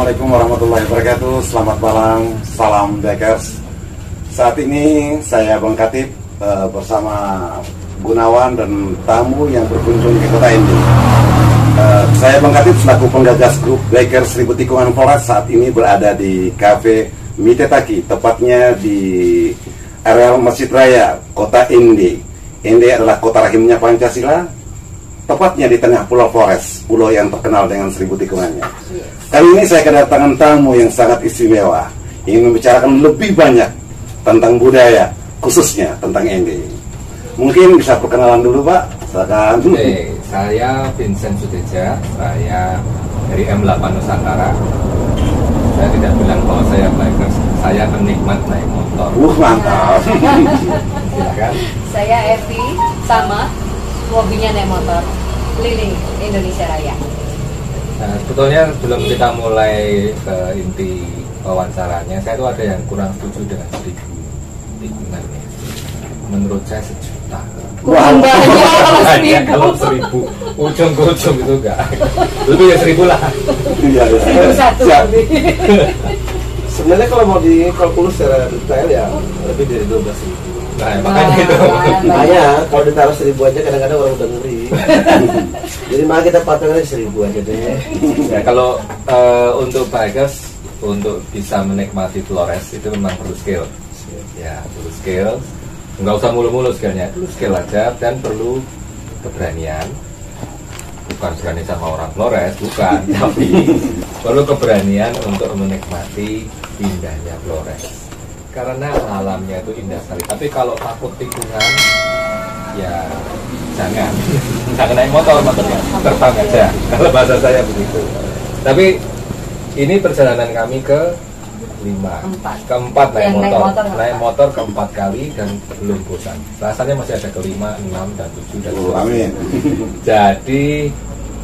Assalamualaikum warahmatullahi wabarakatuh. Selamat malam, salam bikers. Saat ini saya Bang Katib bersama Gunawan dan tamu yang berkunjung ke kota ini. Saya Bang Katib selaku penggagas grup Bikers Seribu Tikungan Flores saat ini berada di Cafe Mitetaki, tepatnya di areal Masjid Raya Kota Ende. Ende adalah kota rahimnya Pancasila, tepatnya di tengah Pulau Flores, pulau yang terkenal dengan 1000 tikungannya. Kali ini saya kedatangan tamu yang sangat istimewa, ingin membicarakan lebih banyak tentang budaya, khususnya tentang Ende. Mungkin bisa perkenalan dulu, Pak. Silakan. Oke, saya Vincent Suteja, saya dari M8 Nusantara. Saya tidak bilang bahwa saya bikers, saya penikmat naik motor. Mantap. Silakan. Saya Evi, sama hobinya naik motor keliling Indonesia Raya. Nah, sebetulnya sebelum kita mulai ke inti wawancaranya, saya itu ada yang kurang setuju dengan 1000 tikungan. Menurut saya 1 juta. Kurang banyak kalau 1000 ujung ke ujung itu enggak. Lebih ya 1000 lah. Iya, iya. Satu Siap. lebih. Sebenarnya kalau mau dikalkulus secara detail ya lebih dari 12.000. Nah, makanya itu. Makanya kalau ditaruh 1000 aja kadang-kadang orang udah ngeri. Jadi maka kita patokannya 1000 aja deh. Ya, kalau untuk bikers untuk bisa menikmati Flores itu memang perlu skill. Ya, perlu skill. Nggak usah mulu-mulu skillnya, perlu skill aja dan perlu keberanian. Bukan berani sama orang Flores, bukan, tapi perlu keberanian untuk menikmati indahnya Flores. Karena alamnya itu indah sekali. Tapi kalau takut tikungan, ya jangan naik motor, motornya terbang aja. Kalau bahasa saya begitu. Tapi ini perjalanan kami keempat naik motor. Naik motor keempat kali dan belum bosan. Rasanya masih ada kelima, 6 dan 7 dan 10. Amin. Jadi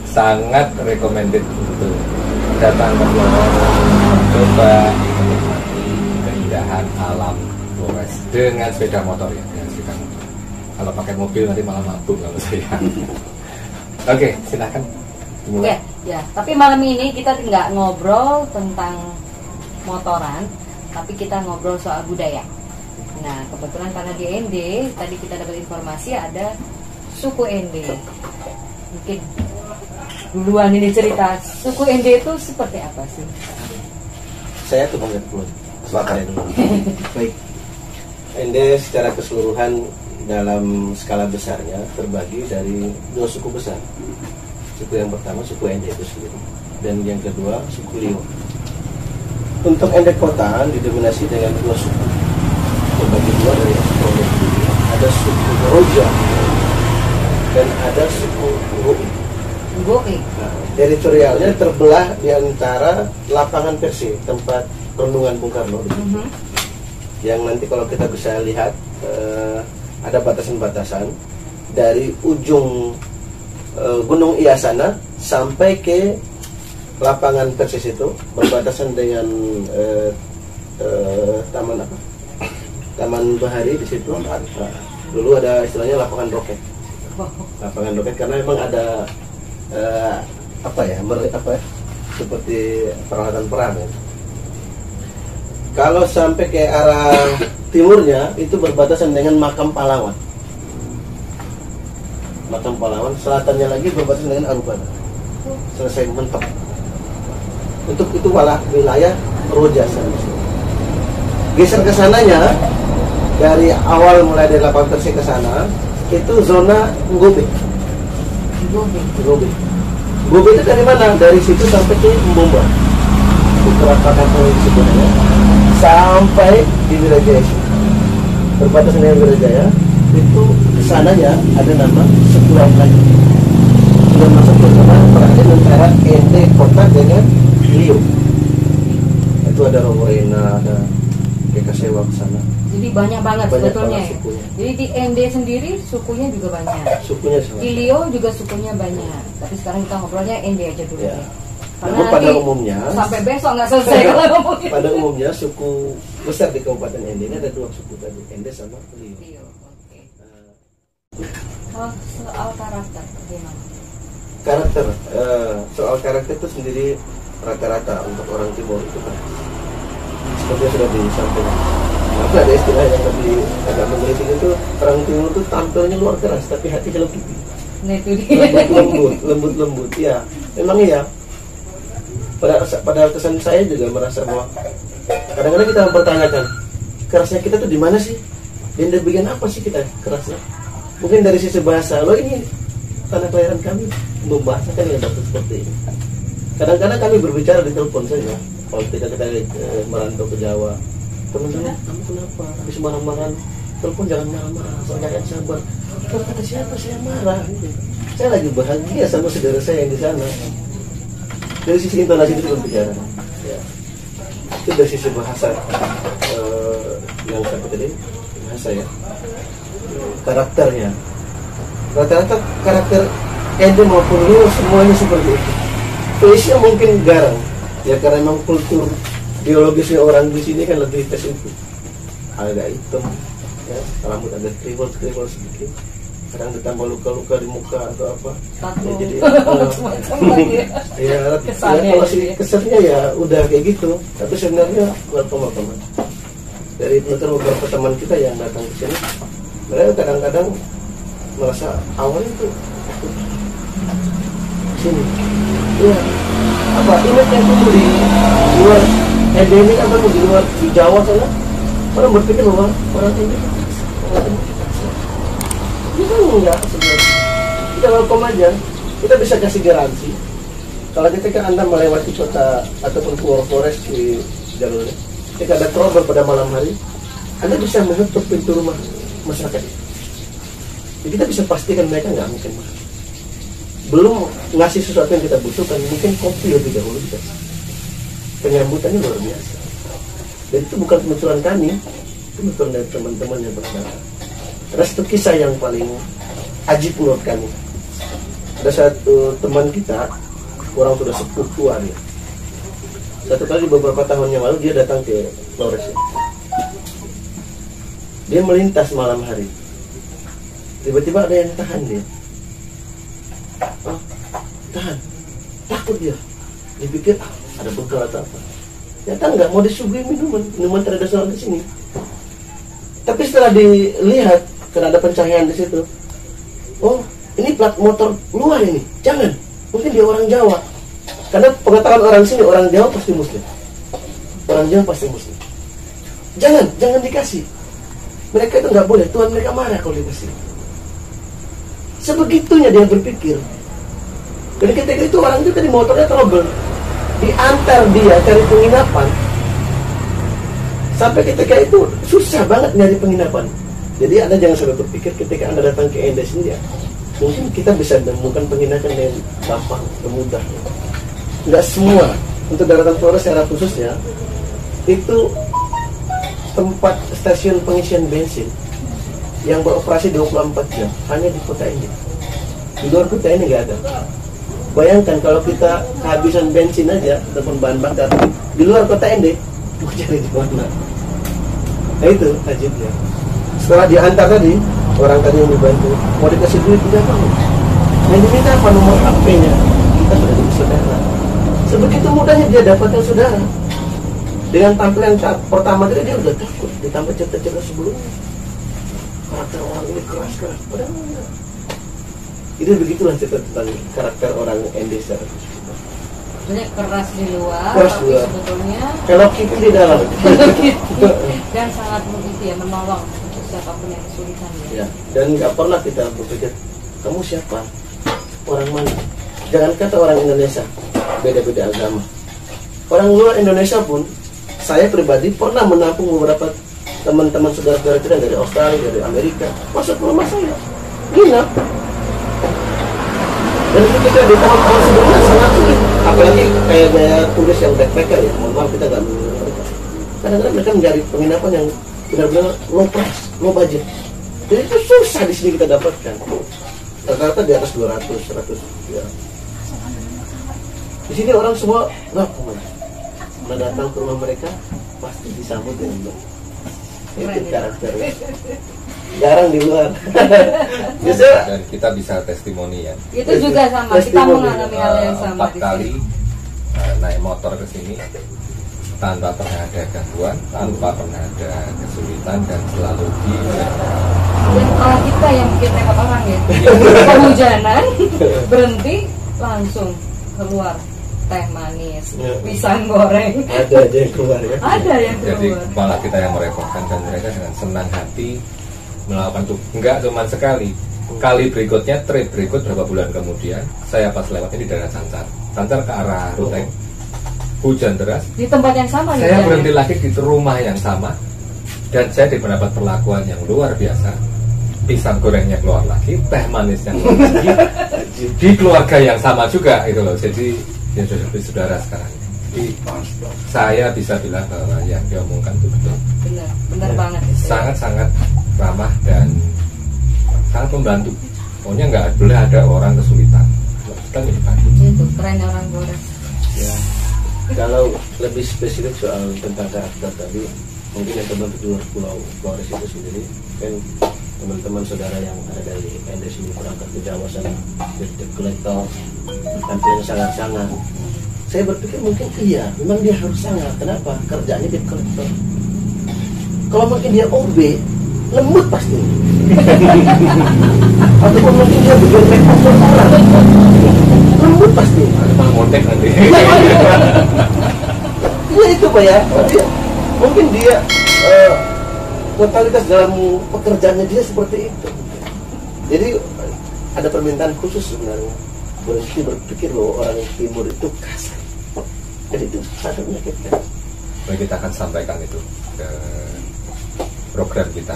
sangat recommended untuk datang ke Flores, coba menikmati keindahan alam Flores dengan sepeda motor ya, dengan sepeda motor. Kalau pakai mobil nanti malah mabuk kalau saya. Oke, silakan. Oke, ya. Tapi malam ini kita nggak ngobrol tentang motoran, tapi kita ngobrol soal budaya. Nah, kebetulan karena di Ende tadi kita dapat informasi ada suku Ende. Mungkin duluan ini cerita suku Ende itu seperti apa sih? Saya tuh banget dulu. Silakan. Baik. Ende secara keseluruhan dalam skala besarnya terbagi dari 2 suku besar. Suku yang pertama suku Ende itu sendiri, dan yang kedua suku Liu. Untuk Ende kota didominasi dengan 2 suku. Terbagi 2 dari suku Ende sendiri. Ada suku Roja dan ada suku Ngoi. Ngoi. Nah, teritorialnya terbelah di antara lapangan Persi, tempat renungan Bung Karno. Yang nanti kalau kita bisa lihat ada batasan-batasan dari ujung Gunung Iyasana sampai ke lapangan Persis itu berbatasan dengan taman apa? Taman Bahari di situ. Nah, dulu ada istilahnya lapangan roket. Lapangan roket karena memang ada seperti peralatan perang ya. Kalau sampai ke arah timurnya itu berbatasan dengan makam pahlawan. Makam pahlawan, selatannya lagi berbatasan dengan Arupana. Selesai mentok. Untuk itu wilayah Roja seharusnya. Geser ke sananya dari awal mulai dari lapangan Persi ke sana itu zona Ngobe. Ngobe itu dari mana? Dari situ sampai ke Mbomba. Beberapa kampung di sebenarnya sampai di Wirajaya. Berbatasan dengan Wirajaya itu kesananya ada nama Sepulau lagi. Sudah masuk ke sana terakhir antara Ende kota dengan Liu. Itu ada Romorena, ada Kekasewa ke sana. Jadi banyak banget sebetulnya. Sukunya. Jadi di Ende sendiri sukunya juga banyak. Sukunya semua. Di Liu juga sukunya banyak. Tapi sekarang kita ngobrolnya Ende aja dulu Ya. ya. Namun pada umumnya sampai besok nggak selesai kalau ngomongin. pada umumnya suku besar di Kabupaten Ende ini ada 2 suku tadi, Ende sama Liu. Liu, oke. Kalau soal karakter bagaimana? Karakter, soal karakter itu sendiri rata-rata untuk orang timur itu kan seperti yang sudah disampaikan. Maka ada istilah yang lebih agak menggelitik itu, orang timur itu tampilnya luar keras tapi hati Hello Kitty. Nah itu dia. Lembut ya. Memang iya. Pada kesan saya juga merasa bahwa kadang-kadang kita mempertanyakan kerasnya kita tuh di mana sih? Dan dari bagian apa sih kita kerasnya? Mungkin dari sisi bahasa. Loh ini tanah kelahiran kami membahasakan yang dapat seperti ini. Kadang-kadang kami berbicara di telepon saja. Kalau kita merantau ke Jawa, teman-teman, kamu kenapa? Habis marah-marah, telepon jangan marah-marah, soalnya yang sabar. Kalau kata siapa saya marah? Gitu. Saya lagi bahagia sama saudara saya yang di sana. Dari sisi intonasi itu berbicara. Ya. Itu dari sisi bahasa yang saya tadi, bahasa ya. Karakternya. Rata-rata karakter Ende maupun Luo semuanya seperti itu. Face-nya mungkin garang. Ya karena memang kultur biologisnya orang di sini kan lebih ke situ. Agak hitam, ya, rambut agak kriwel sedikit. Kadang ditambah luka-luka di muka atau apa. Ya, jadi ya kalau sih kesannya ya udah kayak gitu. Tapi sebenarnya welcome. Dari beberapa teman kita yang datang ke sini, mereka kadang-kadang merasa awalnya itu sini. Ya, apa image yang tumbuh di luar endemik apa di luar di Jawa sana, orang berpikir bahwa orang ini kita enggak sebenarnya. Kita welcome aja. Kita bisa kasih garansi kalau ketika Anda melewati kota ataupun keluar forest di jalurnya, ketika ada trouble pada malam hari, Anda bisa menutup pintu rumah masyarakat. Jadi kita bisa pastikan mereka nggak mungkin masuk. Belum ngasih sesuatu yang kita butuhkan, mungkin kopi lebih dahulu dikasih. Penyambutannya luar biasa. Dan itu bukan kebetulan kami, itu kebetulan dari teman-teman yang berada. Ada satu kisah yang paling ajib menurut kami. Ada satu teman kita, orang sudah sepuh tua dia. Satu kali beberapa tahun yang lalu dia datang ke Flores. Dia melintas malam hari. Tiba-tiba ada yang tahan dia. Tahan, takut dia. Dipikir ada bekal atau apa. Ternyata enggak, mau disuguhi minuman tradisional di sini. Tapi setelah dilihat, karena ada pencahayaan di situ, oh ini plat motor luar ini, jangan, mungkin dia orang Jawa. Karena pengetahuan orang sini, orang Jawa pasti Muslim. Orang Jawa pasti Muslim. Jangan dikasih. Mereka itu nggak boleh, Tuhan mereka marah kalau dikasih. Sebegitunya dia berpikir. Jadi ketika itu orang itu tadi motornya trouble, diantar dia cari penginapan. Sampai ketika itu susah banget nyari penginapan. Jadi Anda jangan sampai berpikir ketika Anda datang ke Ende sini ya, mungkin kita bisa menemukan penginapan yang gampang, mudah. Nggak semua. Untuk daratan Flores secara khususnya itu tempat stasiun pengisian bensin yang beroperasi 24 jam hanya di kota ini. Di luar kota ini nggak ada. Bayangkan kalau kita kehabisan bensin aja ataupun bahan bakar di luar kota Ende, mau cari di mana? Nah itu ajibnya. Setelah diantar tadi, orang tadi yang dibantu mau dikasih duit tidak mau. Yang diminta apa nomor HP-nya? Kita sudah jadi saudara. Sebegitu mudahnya dia dapatkan saudara. Dengan tampilan pertama tadi dia udah takut, ditambah cerita-cerita sebelumnya. Karakter orang ini keras-keras, padahal enggak. Itu begitulah cerita tentang karakter orang Ende secara keseluruhan. Sebenarnya keras di luar, keras tapi luar. sebetulnya Hello Kitty di dalam. dan sangat begitu ya, menolong untuk siapapun yang kesulitan ya. Ya, dan nggak pernah kita berpikir kamu siapa, orang mana. Jangan kata orang Indonesia, beda-beda agama. Orang luar Indonesia pun, saya pribadi pernah menampung beberapa teman-teman saudara-saudara kita dari Australia, dari Amerika, masuk ke rumah saya, nginap. Dan ketika di tahun-tahun sebelumnya sangat sulit, apalagi kayak gaya turis yang backpacker ya, mohon maaf kita nggak mengenal mereka. Kadang-kadang mereka mencari penginapan yang benar-benar low price, low budget. Jadi itu susah di sini kita dapatkan. Rata-rata di atas 200, 100 ya. Di sini orang semua welcome. Datang ke rumah mereka pasti disambut dengan baik. Itu karakternya. Jarang di luar. Dan kita bisa testimoni ya. Itu juga sama, kita mengalami hal yang sama 4 kali naik motor ke sini tanpa pernah ada gangguan, tanpa pernah ada kesulitan, dan selalu di Dan kita yang bikin repot orang ya, kehujanan berhenti langsung keluar teh manis, pisang goreng, Ada aja yang keluar ya. ada yang jadi keluar. malah kita yang merepotkan, dan mereka dengan senang hati melakukan itu. Enggak cuma sekali, kali berikutnya, trip berikut berapa bulan kemudian, saya pas lewat ini di daerah Sancar ke arah Ruteng, hujan deras, Di tempat yang sama nih. saya Jan. berhenti lagi di rumah yang sama, dan saya mendapat perlakuan yang luar biasa. Pisang gorengnya keluar lagi, teh manisnya keluar lagi, di keluarga yang sama juga itu loh. Jadi ya sudah seperti saudara sekarang. Jadi saya bisa bilang bahwa yang diomongkan itu betul, Benar banget itu. sangat-sangat ramah dan sangat membantu. Pokoknya nggak boleh ada orang kesulitan, kita dibantu. Itu kerennya orang Flores. Ya. Kalau lebih spesifik soal tentang karakter tadi, mungkin yang teman di luar Pulau Flores itu sendiri kan, teman-teman saudara yang ada dari ND sini berangkat ke Jawa sana, deep collector, tampilnya sangat-sangat. Saya berpikir mungkin iya, memang dia harus sangat. Kenapa? Kerjanya deep collector. Kalau mungkin dia OB, lembut pasti. Ataupun mungkin dia bikin make up orang, lembut pasti. Ada montek nanti. Iya itu Pak ya. Tapi mungkin dia totalitas dalam pekerjaannya dia seperti itu. Jadi ada permintaan khusus sebenarnya. Berhenti berpikir loh, orang yang timur itu kasar. Jadi itu sangat menyakitkan. Nah, kita akan sampaikan itu ke program kita.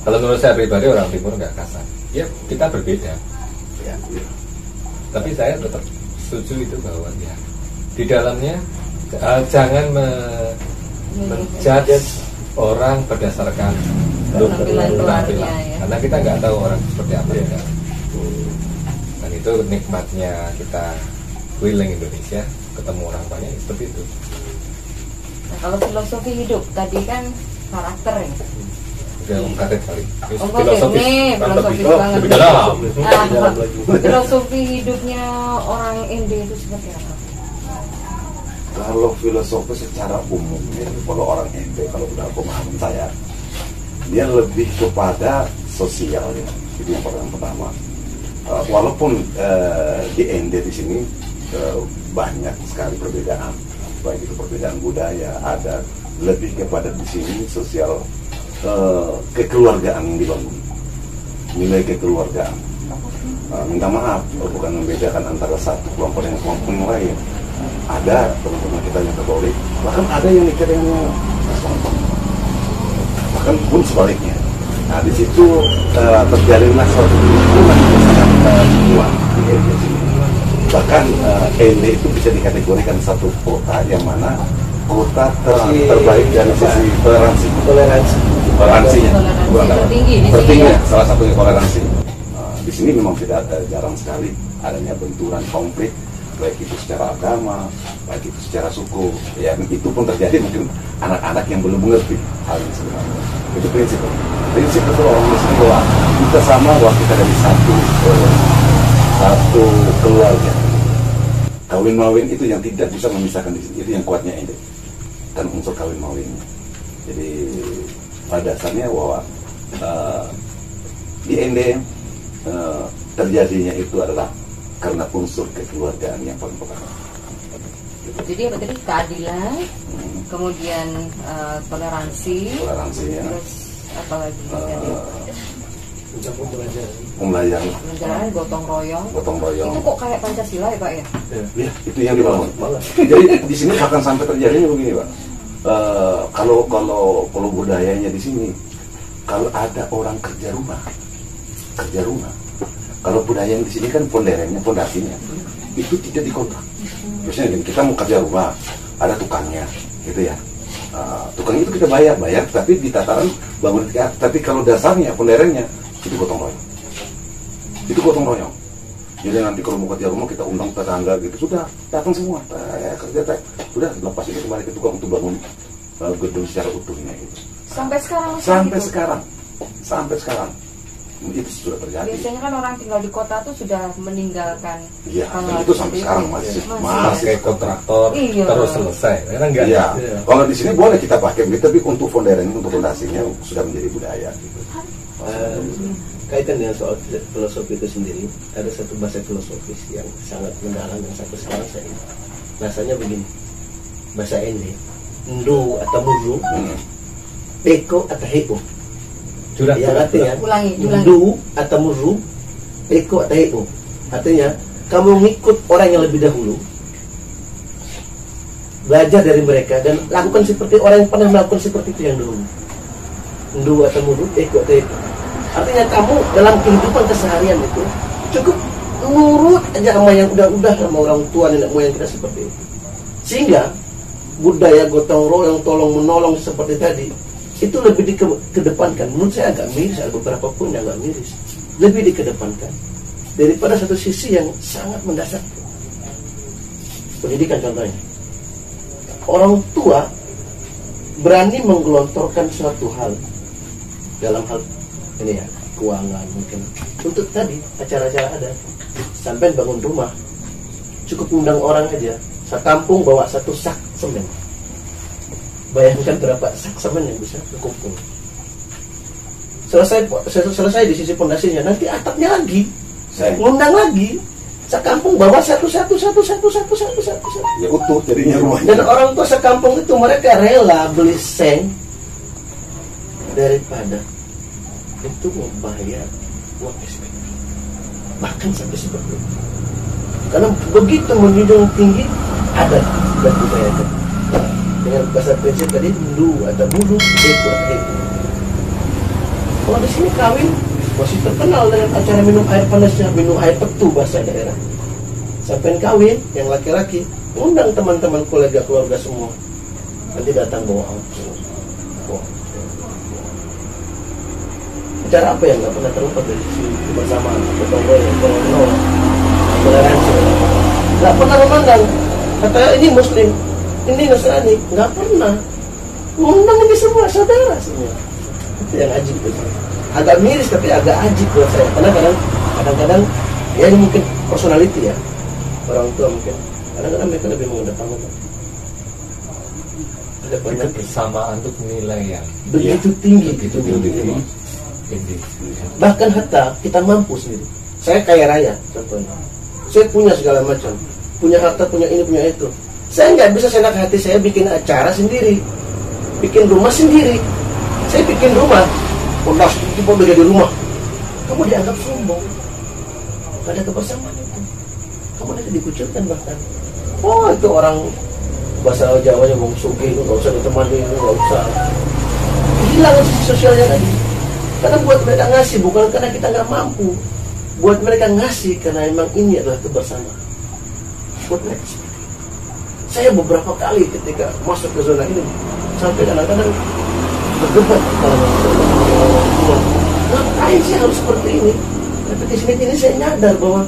Kalau menurut saya pribadi, orang timur nggak kasar. Ya kita berbeda. Ya. Tapi saya tetap setuju itu bahwa ya di dalamnya jangan menjudge orang berdasarkan Penampilan luarnya, penampilan. ya. Karena kita nggak tahu orang seperti apa ya. Dan itu nikmatnya kita keliling Indonesia, ketemu orang banyak seperti itu. Nah, kalau filosofi hidup tadi kan karakter ya. Udah karet kali. Terus Oh, nih, filosofis Oh, banget. lebih dalam. Nah, filosofi hidupnya orang ND itu seperti apa? Kalau filosofi secara umumnya, kalau orang ND, kalau udah pemahaman saya, dia lebih kepada sosial ya. Itu yang pertama. Walaupun di ND di sini banyak sekali perbedaan, baik itu perbedaan budaya, adat, lebih kepada di sini sosial, kekeluargaan yang dibangun, nilai kekeluargaan. Minta maaf, bukan membedakan antara satu kelompok dengan kelompok yang lain. Ada teman-teman kita yang Katolik, bahkan ada yang nikah dengan Islam, bahkan pun sebaliknya. Nah di situ terjalinlah suatu hubungan yang sangat kuat di ND sini. Bahkan ND itu bisa dikategorikan satu kota yang mana kota terbaik dari sisi toleransinya. Tertinggi salah satunya toleransi. Di sini memang tidak ada, jarang sekali adanya benturan konflik, baik itu secara agama, baik itu secara suku. Ya itu pun terjadi mungkin anak-anak yang belum mengerti hal ini sebenarnya. Itu prinsip itu orang Muslim bahwa kita sama, bahwa kita dari satu keluarga. Kawin mawin itu yang tidak bisa memisahkan di sini. Itu yang kuatnya ini. Dan unsur kawin mawinnya. Jadi pada dasarnya bahwa di ND terjadinya itu adalah karena unsur kekeluargaan yang paling pertama. Jadi apa tadi? Keadilan, kemudian toleransi, terus apa lagi? Pembelajaran gotong royong. Itu kok kayak Pancasila ya Pak ya? Ya, itu yang dibangun. Jadi di sini akan sampai terjadinya begini Pak. Kalau budayanya di sini, kalau ada orang kerja rumah, kalau budayanya di sini kan pondasinya, itu tidak dikontrak. Biasanya kita mau kerja rumah, ada tukangnya, gitu ya. Tukang itu kita bayar, tapi di tataran bangun. Tapi kalau dasarnya, ponderennya, itu gotong royong. Jadi nanti kalau mau kerja rumah kita undang tetangga gitu, sudah datang semua, kerja sudah lepas ini kembali ke tukang untuk bangun gedung secara utuhnya gitu. Sampai sekarang. Sampai sekarang. itu sudah terjadi. Biasanya kan orang tinggal di kota tuh sudah meninggalkan. Iya, hal-hal dan itu sampai seperti sekarang itu. masih pakai kontraktor Iya. terus selesai, karena enggak. Iya. Kalau di sini boleh kita pakai begitu, tapi untuk fondasinya sudah menjadi budaya gitu. Kaitan dengan soal filosofi itu sendiri, ada satu bahasa filosofis yang sangat mendalam yang sampai sekarang saya ingat. Bahasanya begini, bahasa Ende, ndu atau muru, peko atau heko. Yang artinya Ulangi. ndu atau muru, peko atau heko. Artinya kamu ngikut orang yang lebih dahulu, belajar dari mereka dan lakukan seperti orang yang pernah melakukan seperti itu yang dulu. Ndu atau muru, peko atau heko. Artinya kamu dalam kehidupan keseharian itu cukup nurut aja sama yang udah sama orang tua nenek moyang kita seperti itu. Sehingga budaya gotong royong tolong menolong seperti tadi itu lebih dikedepankan. Menurut saya agak miris, ada beberapa pun yang agak miris. Lebih dikedepankan daripada satu sisi yang sangat mendasar. Pendidikan contohnya. Orang tua berani menggelontorkan suatu hal dalam hal ini ya, keuangan mungkin untuk tadi acara-acara ada, sampai bangun rumah cukup undang orang aja sekampung bawa satu sak semen, bayangkan berapa sak semen yang bisa terkumpul. Selesai di sisi pondasinya, nanti atapnya lagi ngundang lagi sekampung bawa satu Ya utuh jadinya rumahnya. dan orang tua sekampung itu mereka rela beli seng daripada itu membayar uang SPP, bahkan sampai seperti itu. Karena begitu menjunjung tinggi adat dan budaya kita. Dengan bahasa prinsip tadi ndu atau bulu itu. Kalau di sini kawin masih terkenal dengan acara minum air panasnya, minum air petu bahasa daerah. Sampai kawin yang laki-laki undang teman-teman kolega keluarga semua, nanti datang bawa ampun. Acara apa yang nggak pernah terlupa dari sisi kebersamaan, gotong royong, toleransi, nggak pernah memandang kata ini Muslim, ini Nasrani, nggak pernah mengundang ini semua saudara semua. Itu yang ajib itu. Agak miris tapi agak ajib buat saya, karena kadang-kadang ya ini mungkin personality ya orang tua mungkin kadang-kadang mereka lebih mengedepankan ada banyak Kebersamaan untuk nilai yang begitu tinggi begitu tinggi. Bahkan hatta kita mampu sendiri. Saya kaya raya contohnya, saya punya segala macam, punya harta, punya ini, punya itu. Saya nggak bisa senang hati saya bikin acara sendiri, bikin rumah sendiri. Saya bikin rumah, udah udah jadi rumah. Kamu dianggap sombong, nggak ada kebersamaan itu. Kamu nanti dikucilkan bahkan. Oh itu orang bahasa Jawanya wong sugih, nggak usah ditemani, nggak usah. Hilang sosialnya tadi. Karena buat mereka ngasih bukan karena kita nggak mampu, buat mereka ngasih karena memang ini adalah kebersamaan. Buat mereka seperti itu. Saya beberapa kali ketika masuk ke zona ini sampai kadang-kadang berdebat kalau ngapain sih harus seperti ini. Tapi di sini saya nyadar bahwa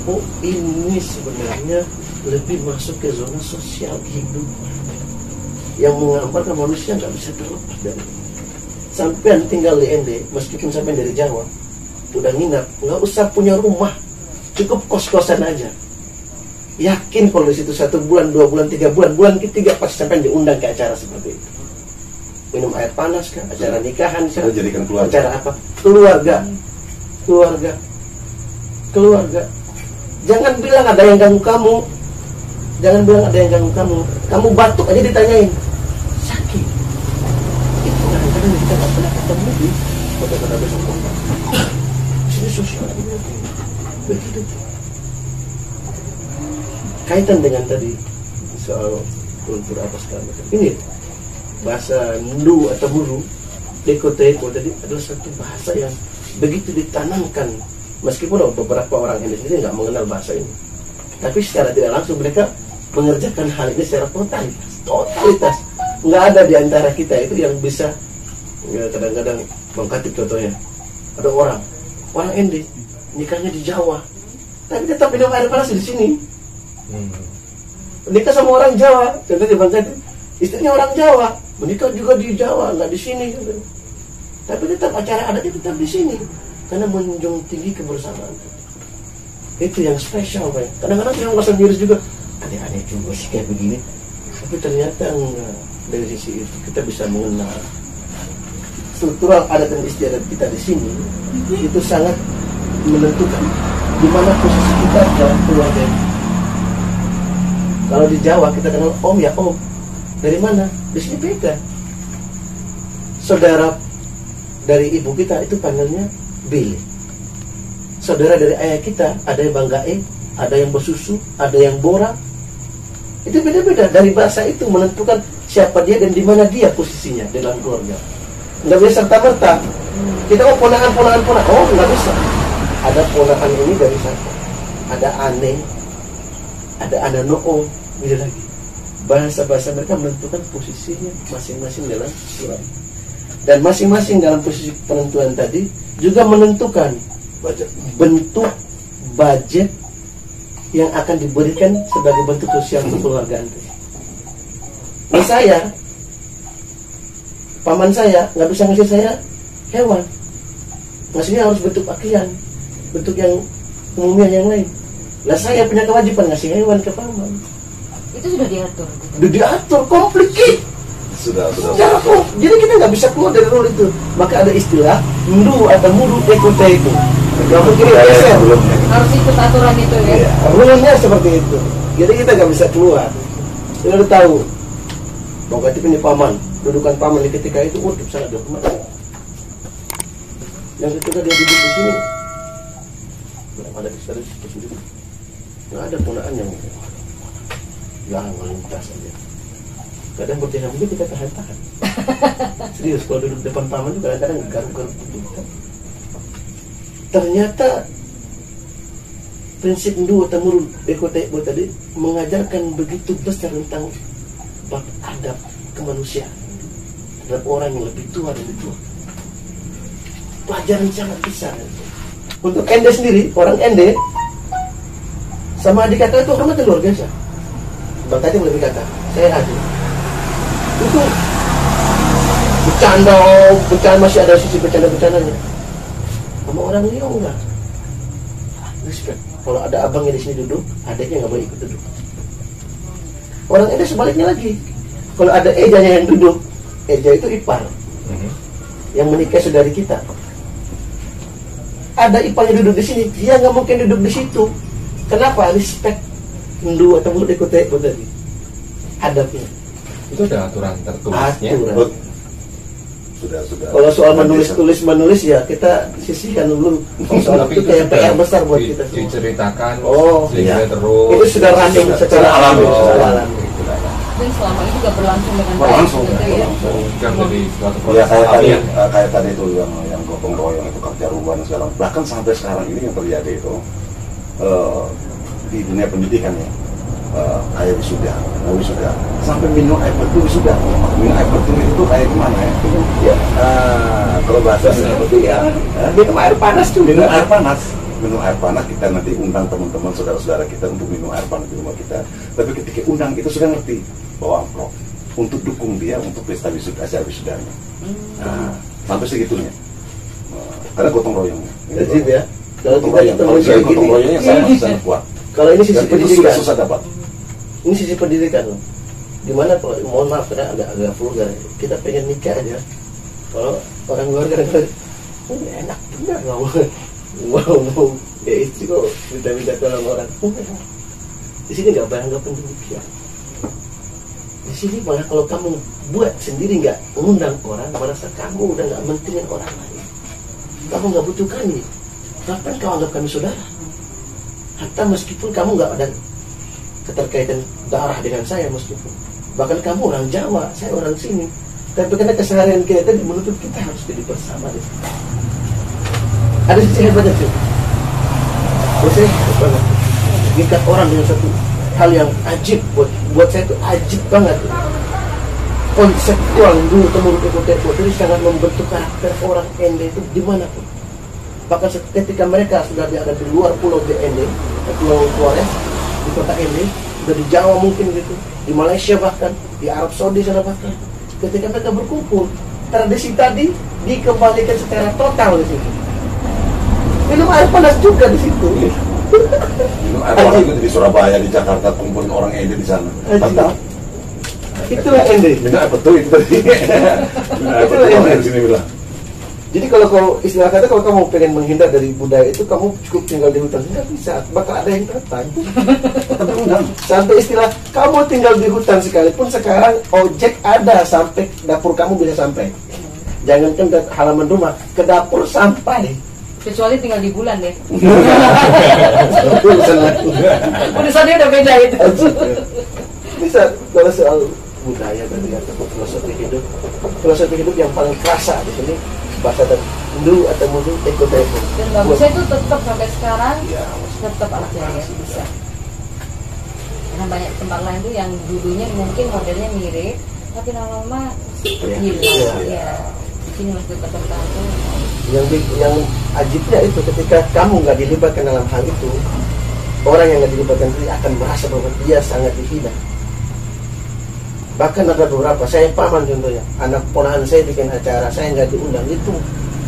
oh ini sebenarnya lebih masuk ke zona sosial hidup yang menggambarkan manusia nggak bisa terlepas dari ini. Sampai tinggal di Ende, meskipun sampai dari Jawa, udah nginap, nggak usah punya rumah, cukup kos-kosan aja. Yakin kalau di situ 1 bulan, 2 bulan, 3 bulan, bulan ketiga pasti sampai diundang ke acara seperti itu. Minum air panas kan, acara nikahan kan, Jadikan keluarga. acara apa? Keluarga. Jangan bilang ada yang ganggu kamu. Kamu batuk aja ditanyain. Sakit. Itu kadang-kadang kita nggak pernah ketemu di kota-kota besar. Sini sosial begitu. Kaitan dengan tadi soal kultur apa segala macam. Ini bahasa Ndu atau Buru, Dekoteko tadi adalah satu bahasa yang begitu ditanamkan. Meskipun beberapa orang Indonesia nggak mengenal bahasa ini, tapi secara tidak langsung mereka mengerjakan hal ini secara totalitas. Nggak ada di antara kita itu yang bisa ya, kadang-kadang Bang Katib contohnya ada orang Ende nikahnya di Jawa tapi tetap minum air panas di sini. Menikah sama orang Jawa, contohnya Bang Katib istrinya orang Jawa, menikah juga di Jawa, nggak di sini, tapi tetap acara adatnya tetap di sini. karena menjunjung tinggi kebersamaan. Itu yang spesial, Pak. Kadang-kadang kita merasa miris juga, aneh-aneh juga sih kayak begini. Tapi ternyata enggak. Dari sisi itu kita bisa mengenal struktural adat dan istiadat kita di sini, itu sangat menentukan di mana posisi kita dalam keluarga ini. Kalau di Jawa kita kenal om ya om. Dari mana? Di sini beda. Saudara dari ibu kita itu panggilnya Billy. Saudara dari ayah kita ada yang banggae, ada yang bersusu, ada yang bora. Itu beda-beda. Dari bahasa itu menentukan siapa dia dan di mana dia posisinya dalam keluarga. Nggak bisa serta-merta. Kita mau ponakan. Oh, nggak bisa. Ada ponakan ini dari sana. Ada aneh, ada ananoong, beda lagi. Bahasa-bahasa mereka menentukan posisinya masing-masing dalam keluarga. Dan masing-masing dalam posisi penentuan tadi juga menentukan bentuk budget yang akan diberikan sebagai bentuk sosial kekeluargaan. Nah, saya, paman saya nggak bisa ngasih saya hewan, ngasihnya harus bentuk akian, bentuk yang umumnya yang lain. Nah, saya punya kewajiban ngasih hewan ke paman. Itu sudah diatur. Sudah diatur, komplikit. Sudah. Jadi kita nggak bisa keluar dari rule itu. Maka ada istilah ndu atau mudu eko-teko. Nggak mungkin geser. Harus ikut aturan itu ya. Ya, rule-nya seperti itu. Jadi kita nggak bisa keluar. Kita udah tahu. Bahwa itu punya paman. Dudukan paman di ketika itu untuk sangat dihormati. Yang ketika dia duduk di sini, ada di situ sendiri. Nggak ada ponakan yang melintas aja. Kadang berjalan mungkin kita tahan-tahan. Serius, kalau duduk depan paman itu kadang-kadang garuk-garuk gitu. Ternyata prinsip ndu atau murul ekoteko tadi mengajarkan begitu besar tentang bab adab kemanusiaan terhadap orang yang lebih tua dan lebih tua. Pelajaran sangat besar. Untuk Ende sendiri, orang Ende sama adik kakak itu hormatnya luar biasa. Bang tadi lebih kakak, saya adik. Itu bercanda masih ada sisi bercandanya. Sama orang Riau enggak. Respect. Kalau ada abangnya di sini duduk, adiknya nggak boleh ikut duduk. Orang Ende sebaliknya lagi. Kalau ada ejanya yang duduk, eja itu ipar, yang menikah saudari kita. Ada iparnya duduk di sini, dia nggak mungkin duduk di situ. Kenapa? Respect. Ndu atau mulut ikut tadi. Adabnya. Itu ada aturan tertulisnya. Aturan. Sudah. Kalau soal menulis ya kita sisihkan dulu. Soal itu kayak PR besar buat kita semua. Diceritakan, iya. terus. Itu sudah running secara alami. Dan selama ini juga berlangsung dengan Berlangsung, baik gitu ya. Bukan jadi suatu Ya proses kayak tadi itu yang gotong royong itu kerja rumah dan segala. Bahkan sampai sekarang ini yang terjadi itu di dunia pendidikan ya. Kayak wisuda sampai minum air betul wisuda. Minum air betul itu kayak gimana ya? Kalau bahasa seperti ya minum air panas tuh. Minum air panas kita nanti undang teman-teman saudara-saudara kita untuk minum air panas di rumah kita. Tapi ketika undang itu sudah ngerti bahwa amplop untuk dukung dia untuk pesta wisuda acara wisudanya. Sampai segitunya. Karena gotong royongnya. Jadi ya. Kalau kita gotong royongnya sangat kuat. Kalau ini sisi pendidikan, susah dapat. Ini sisi pendidikan loh. Dimana kalau mohon maaf karena agak vulgar, kita pengen nikah aja. Kalau orang luar kadang-kadang, enak benar mau ya istri kok minta tolong orang. Di sini nggak beranggapan demikian. Di sini malah kalau kamu buat sendiri nggak mengundang orang, merasa kamu udah nggak mentingin orang lain. Kamu nggak butuh kami. Kapan kau anggap kami saudara? Hatta meskipun kamu nggak ada keterkaitan darah dengan saya, meskipun bahkan kamu orang Jawa, saya orang sini, tapi karena keseharian kita tadi menuntut kita harus jadi bersama di sini. Ada sisi hebatnya tuh. Saya banget mengikat orang dengan satu hal yang ajib buat saya itu ajib banget. Konseptual dulu temurun ekoteko itu sangat membentuk karakter orang Ende itu dimanapun. Bahkan ketika mereka sudah ada di luar pulau di Ende, Pulau Flores, di kota Ende, sudah di Jawa mungkin gitu, di Malaysia bahkan, di Arab Saudi sana bahkan. Ketika mereka berkumpul, tradisi tadi dikembalikan secara total di situ. minum air panas juga di situ. Minum air panas itu di Surabaya, di Jakarta, kumpulin orang ende di sana. Betul. Itulah ende. Minum air betul itu tadi. Minum air betul orang di sini bilang. Jadi kalau istilah kata, kalau kamu pengen menghindar dari budaya itu, kamu cukup tinggal di hutan. Nggak bisa, bakal ada yang datang. Sampai istilah, kamu tinggal di hutan sekalipun sekarang ojek ada sampai dapur kamu bisa sampai. Jangankan ke halaman rumah, ke dapur sampai. Kecuali tinggal di bulan deh. Urusan Urusannya udah beda itu. Bisa kalau soal budaya tadi atau filosofi hidup yang paling kerasa di sini bahasa dan Hindu atau Muslim eko-eko. Dan bagusnya itu tetap sampai sekarang Ya, tetap aja ya bisa. Karena banyak tempat lain tuh yang dulunya mungkin modelnya mirip, tapi lama-lama hilang. Iya. Ya, di sini masih tetap tertentu. Yang ajibnya itu ketika kamu nggak dilibatkan dalam hal itu, orang yang nggak dilibatkan itu akan merasa bahwa dia sangat dihina. Bahkan ada beberapa, saya paman contohnya, anak ponakan saya bikin acara, saya nggak diundang, itu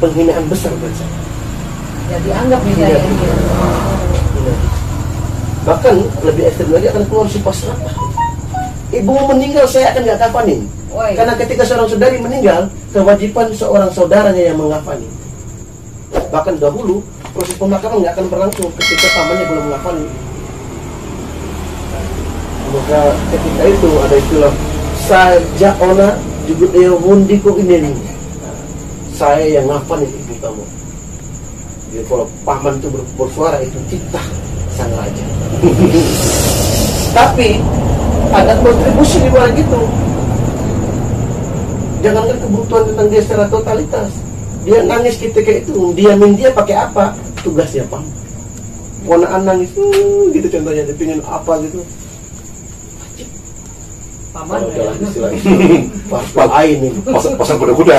penghinaan besar buat saya. Ya dianggap Iya. ya gitu. Bahkan lebih ekstrim lagi akan keluar si pas. Ibu meninggal, saya akan nggak kafanin. Woi. Karena ketika seorang saudari meninggal, kewajiban seorang saudaranya yang mengafani. Bahkan dahulu proses pemakaman nggak akan berlangsung ketika pamannya belum mengafani. Maka ketika itu ada istilah saja ona juga dia wundi kok ini nih. Saya yang ngafani ibu kamu. Jadi kalau paman itu bersuara itu cipta sang raja. Tapi ada kontribusi di balik itu. Jangankan kebutuhan tentang dia secara totalitas. Dia nangis ketika itu, diamin dia pakai apa? Tugasnya apa? Ponaan nangis, gitu contohnya, dia pingin apa gitu. Paman Kalau ya. dalam istilah itu, pas ain ini. Pasang kuda-kuda.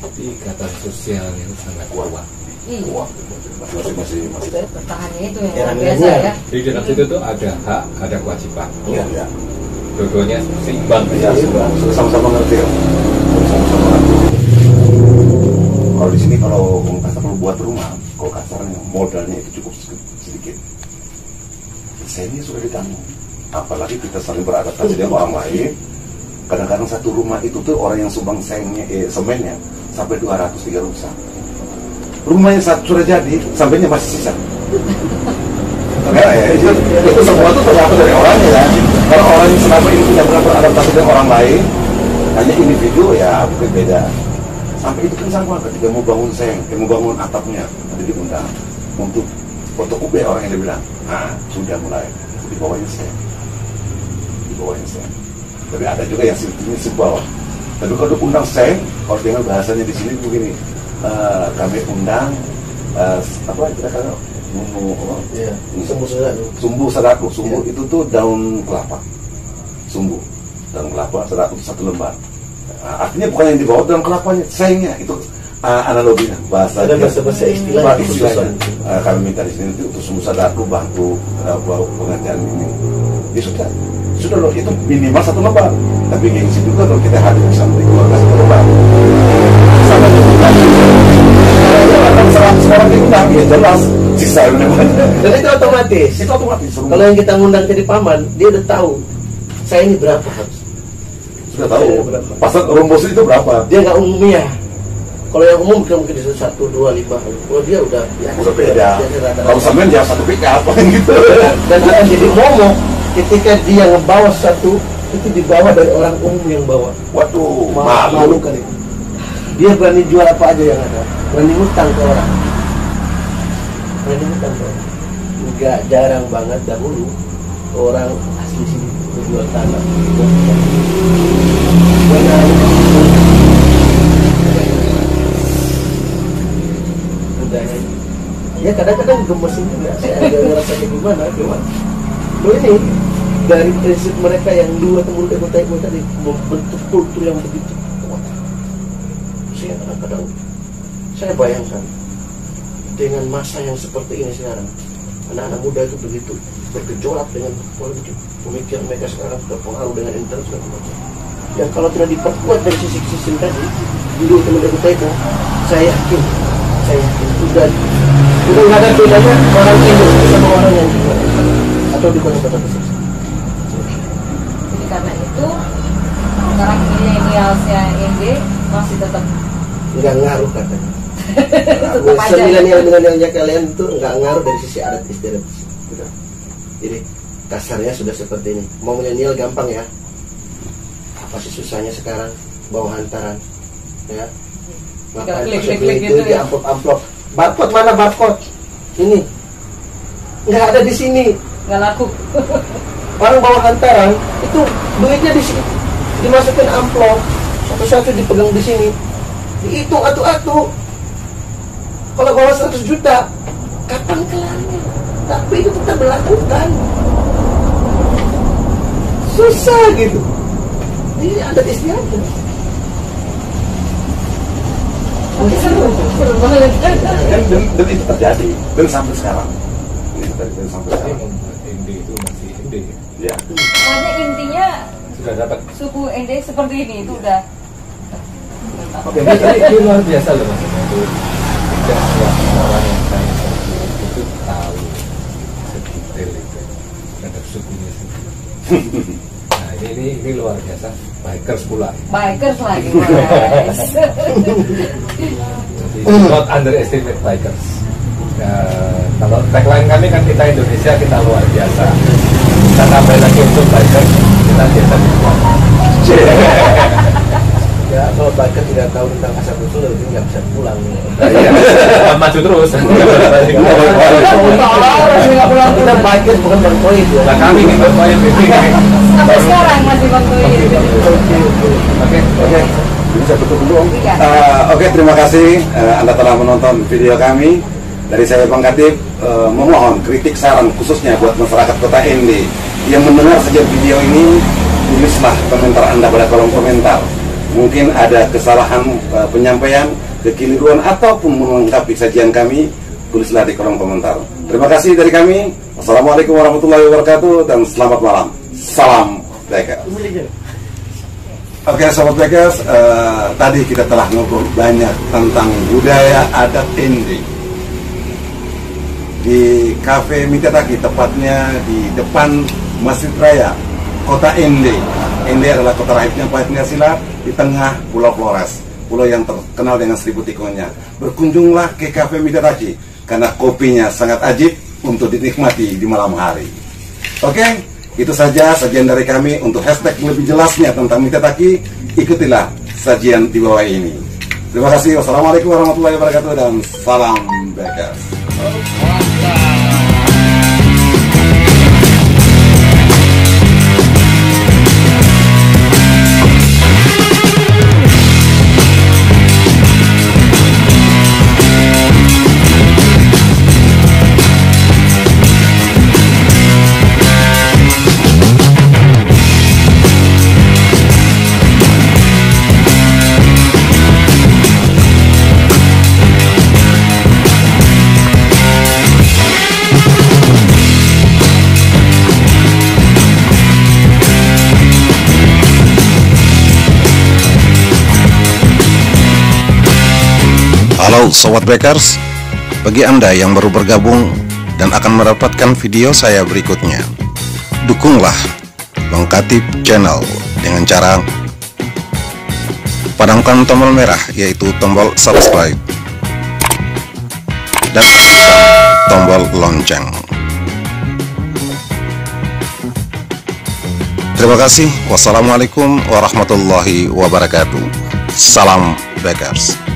Jadi ikatan sosial yang sangat kuat. Iya. Masih. Pertahanannya itu yang Ya, luar biasa namanya. ya. Jadi dalam situ tuh ada hak, ada kewajiban. Iya. Dua-duanya seimbang. Iya, sudah sama-sama ngerti ya. Sama-sama ngerti. Kalau di sini kalau kasar perlu buat rumah, kalau kasarnya modalnya itu cukup sedikit. Desainnya sudah ditanggung. Apalagi kita saling beradaptasi dengan orang lain. Kadang-kadang satu rumah itu tuh orang yang sumbang semennya sampai 200-300 rusak. Rumah yang satu sudah jadi, sampainya masih sisa. Karena ya, itu semua itu terdapat dari orangnya ya. Kalau orang yang selama ini tidak pernah beradaptasi dengan orang lain, hanya individu ya berbeda. Sampai itu kan sama ketika mau bangun mau bangun atapnya, ada diundang untuk fotokopi orang yang dia bilang, nah sudah mulai di bawahnya seng. Tapi ada juga yang sisi bawah. Tapi kalau undang seng, kalau dengan bahasanya di sini begini, kami undang apa kita kan Iya, sumbu sedatu. sumbu sadaku. Sumbu Ya. itu tuh daun kelapa. Sumbu daun kelapa sadaku satu lembar. Artinya bukan yang di bawah daun kelapanya, sengnya itu analoginya bahasa Ada bahasa istilah istilahnya. Kami minta di sini untuk sumbu sadaku bantu pengajian ini. Ya sudah loh, itu minimal satu lembar. Tapi gengsi juga kalau kita hadir sampai keluarga satu lembar. Sama juga. Sekarang diundang ya jelas sisa benar. Dan itu otomatis. Itu otomatis. Kalau yang kita ngundang jadi paman, dia udah tahu saya ini berapa harus. Sudah tahu. Pasar rumpus itu berapa? Dia nggak umumnya. Kalau yang umum kita mungkin di 1, 2, 5. Kalau dia udah ya, Udah beda. Kalau sampean ya satu pick-up gitu. Dan akan jadi momok ketika dia ngebawa satu itu dibawa dari orang umum yang bawa. Waduh, Malu kan itu. Dia berani jual apa aja yang ada. Berani hutang ke orang. Enggak jarang banget dahulu orang asli sini jual tanah. Budaya. Ya kadang-kadang gemesin juga. Saya agak ngerasanya gimana, cuman lo ini dari prinsip mereka yang dua temukan tadi membentuk kultur yang begitu kuat. Saya kadang-kadang saya bayangkan dengan masa yang seperti ini sekarang, anak-anak muda itu begitu bergejolak dengan politik, pemikiran mereka sekarang sudah pengaruh dengan internet segala macam. yang kalau tidak diperkuat dari sisi sistem tadi, dulu teman-teman kita itu, saya yakin udah nggak ada bedanya orang Indo sama orang yang di luar atau di kota-kota besar. Jadi karena itu sekarang milenialsnya Ende masih tetap nggak ngaruh katanya. tetap aja. Milenialnya kalian itu nggak ngaruh dari sisi adat istiadat. Jadi kasarnya sudah seperti ini. Mau milenial gampang ya. Apa sih susahnya sekarang bawa hantaran, ya? Ngapain Klik itu gitu di ya. amplop. Barcode mana barcode? Ini nggak ada di sini. Nggak laku. Orang bawa hantaran itu duitnya di sini, dimasukin amplop satu-satu dipegang di sini, dihitung atu-atu. Kalau bawa 100 juta, kapan kelarnya? Tapi itu tetap dilakukan. Susah gitu. Ini adat istiadat. Tapi seru banget. Dan itu terjadi dan sampai sekarang. Ini dari sampai Tapi sekarang. Ende itu masih Ende ya. Ya. Makanya intinya Sudah dapat. suku Ende seperti ini itu udah. Oke, ini luar biasa loh Mas. Itu tidak semua orang yang saya sentuh itu tahu sedetail itu terhadap sukunya sendiri. Nah ini luar biasa. Bikers pula. Bikers lagi guys. Jadi not underestimate bikers. Kalau tagline kami kan kita Indonesia, kita luar biasa. Kita tambah lagi untuk bikers, kita biasa semua. Ya kalau biker tidak tahu tentang asal usul, lebih nggak bisa pulang. Iya, maju terus. Kita biker bukan bang koin ya. Nah kami ini berpoin ini. Sampai sekarang masih waktu ini. Oke. Bisa tutup dulu Om. Iya. Oke, terima kasih Anda telah menonton video kami. Dari saya Bang Katib, memohon kritik saran khususnya buat masyarakat Kota Ende yang mendengar saja video ini, tulislah komentar Anda pada kolom komentar. Mungkin ada kesalahan penyampaian, kekeliruan ataupun melengkapi sajian kami, tulislah di kolom komentar. Terima kasih dari kami. Wassalamualaikum warahmatullahi wabarakatuh dan selamat malam. Salam Bikers. Oke Sobat Bikers, tadi kita telah ngobrol banyak tentang budaya adat Ende di Cafe Mitetaki, tepatnya di depan Masjid Raya Kota Ende. Ende adalah kota raibnya Pancasila di tengah Pulau Flores, pulau yang terkenal dengan 1000 tikunnya. Berkunjunglah ke Cafe Mitetaki karena kopinya sangat ajib untuk dinikmati di malam hari. Oke, itu saja sajian dari kami. Untuk hashtag lebih jelasnya tentang Mitetaki, ikutilah sajian di bawah ini. Terima kasih. Wassalamualaikum warahmatullahi wabarakatuh dan salam Bikers. Halo Sobat Bikers, bagi Anda yang baru bergabung dan akan mendapatkan video saya berikutnya, dukunglah Bang Katib Channel dengan cara padamkan tombol merah yaitu tombol subscribe dan aktifkan tombol lonceng. Terima kasih. Wassalamualaikum warahmatullahi wabarakatuh. Salam Bikers.